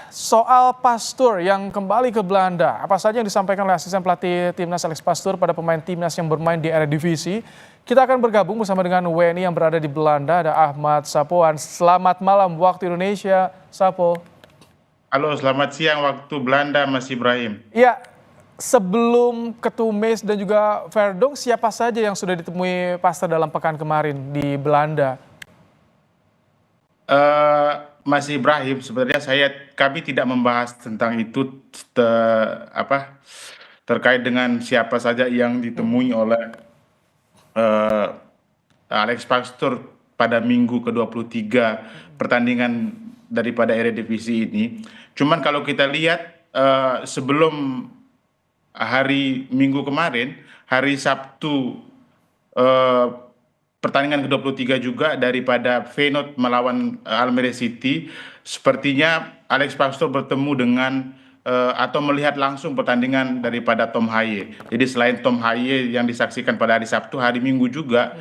soal Pastur yang kembali ke Belanda, apa saja yang disampaikan oleh asisten pelatih timnas Alex Pastur pada pemain timnas yang bermain di Eredivisie? Kita akan bergabung bersama dengan WNI yang berada di Belanda, ada Ahmad Sapoan. Selamat malam waktu Indonesia, Sapo. Halo, selamat siang waktu Belanda, Mas Ibrahim. Ya, sebelum Ketumis dan juga Verdong, siapa saja yang sudah ditemui Pastur dalam pekan kemarin di Belanda? Mas Ibrahim, sebenarnya kami tidak membahas tentang itu terkait dengan siapa saja yang ditemui oleh eh, Alex Pastur pada minggu ke-23 pertandingan daripada Eredivisie ini. Cuman kalau kita lihat sebelum hari Minggu kemarin, hari Sabtu eh, pertandingan ke-23 juga daripada Feyenoord melawan Almere City, sepertinya Alex Pastoor bertemu dengan atau melihat langsung pertandingan daripada Tom Haye. Jadi selain Tom Haye yang disaksikan pada hari Sabtu, hari Minggu juga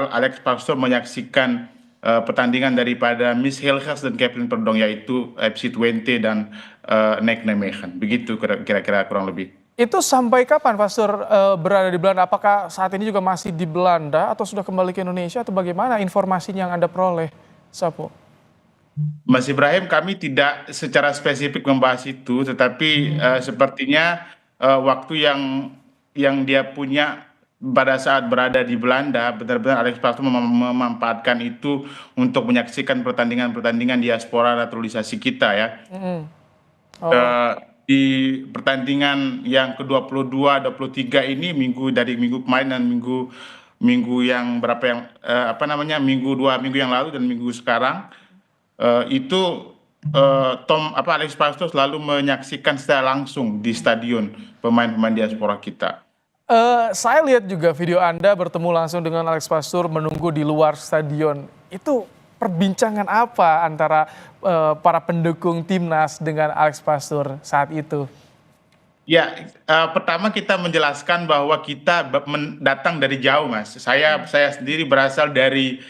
Alex Pastoor menyaksikan pertandingan daripada Miss Hilgers dan Kevin Perdong, yaitu FC Twente dan Nek Nijmegen. Begitu kira-kira kurang lebih. Itu sampai kapan Pastor berada di Belanda? Apakah saat ini juga masih di Belanda atau sudah kembali ke Indonesia atau bagaimana informasinya yang Anda peroleh, Sapo? Mas Ibrahim, kami tidak secara spesifik membahas itu, tetapi sepertinya waktu yang dia punya pada saat berada di Belanda, benar-benar Alex Pastoor memanfaatkan itu untuk menyaksikan pertandingan-pertandingan diaspora naturalisasi kita ya. Oh. Di pertandingan yang ke-22, 23 ini dari minggu kemarin dan minggu yang berapa yang minggu 2 minggu yang lalu dan minggu sekarang itu Alex Pastoor selalu menyaksikan secara langsung di stadion pemain-pemain diaspora kita. Saya lihat juga video Anda bertemu langsung dengan Alex Pastur menunggu di luar stadion. Itu perbincangan apa antara para pendukung timnas dengan Alex Pastur saat itu? Ya, pertama kita menjelaskan bahwa kita datang dari jauh, Mas. Saya sendiri berasal dari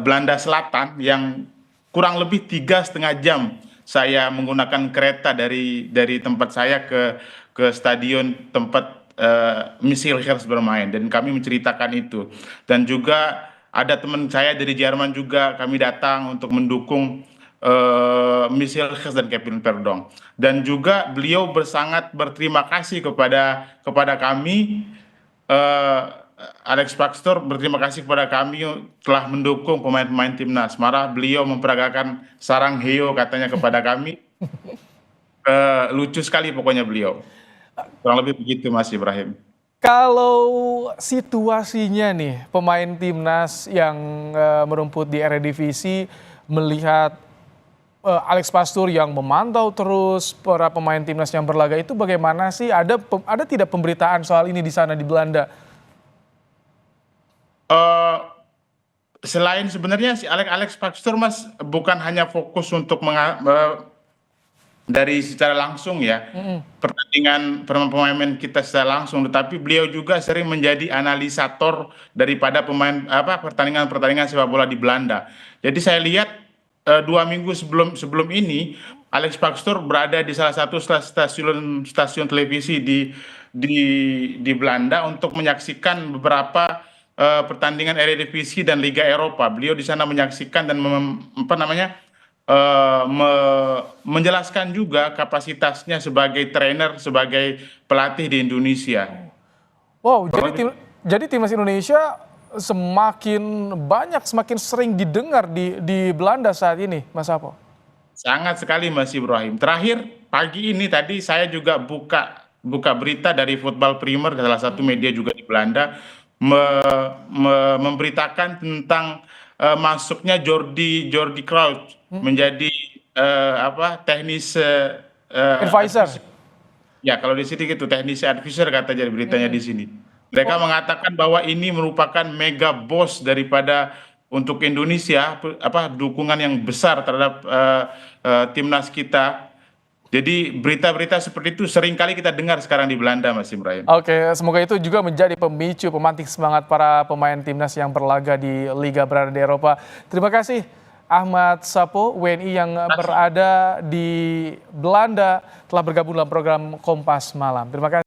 Belanda Selatan yang kurang lebih 3,5 jam saya menggunakan kereta dari tempat saya ke stadion tempat Miss Hilgers bermain, dan kami menceritakan itu. Dan juga ada teman saya dari Jerman juga, kami datang untuk mendukung Miss Hilgers dan Kevin Perdong. Dan juga beliau sangat berterima kasih kepada kami. Alex Pastoor berterima kasih kepada kami telah mendukung pemain-pemain timnas. Marah beliau memperagakan sarang heo katanya kepada kami. Lucu sekali pokoknya beliau. Kurang lebih begitu, Mas Ibrahim. Kalau situasinya nih, pemain timnas yang merumput di Eredivisie melihat Alex Pastur yang memantau terus para pemain timnas yang berlaga itu, bagaimana sih? Ada tidak pemberitaan soal ini di sana di Belanda? Selain sebenarnya si Alex Pastoor, Mas, bukan hanya fokus untuk dari secara langsung ya pertandingan pemain kita secara langsung, tetapi beliau juga sering menjadi analisator daripada pertandingan sepak bola di Belanda. Jadi saya lihat 2 minggu sebelum ini Alex Pastoor berada di salah satu stasiun televisi di Belanda untuk menyaksikan beberapa pertandingan Eredivisie dan Liga Eropa. Beliau di sana menyaksikan dan menjelaskan juga kapasitasnya sebagai trainer, sebagai pelatih di Indonesia. Wow, jadi timnas Indonesia semakin sering didengar di Belanda saat ini, Mas Apo? Sangat sekali, Mas Ibrahim. Terakhir pagi ini tadi saya juga buka berita dari Football Premier, salah satu media juga di Belanda, memberitakan tentang masuknya Jordi Crouch menjadi teknis Advisor. ya, kalau di sini gitu, teknisi advisor kata jadi beritanya di sini. Mereka mengatakan bahwa ini merupakan mega boss daripada untuk Indonesia, dukungan yang besar terhadap timnas kita. Jadi berita-berita seperti itu sering kali kita dengar sekarang di Belanda, Mas Ibrahim. Oke, semoga itu juga menjadi pemantik semangat para pemain timnas yang berlaga di Liga berada di Eropa. Terima kasih Ahmad Sapo, WNI yang berada di Belanda, telah bergabung dalam program Kompas Malam. Terima kasih.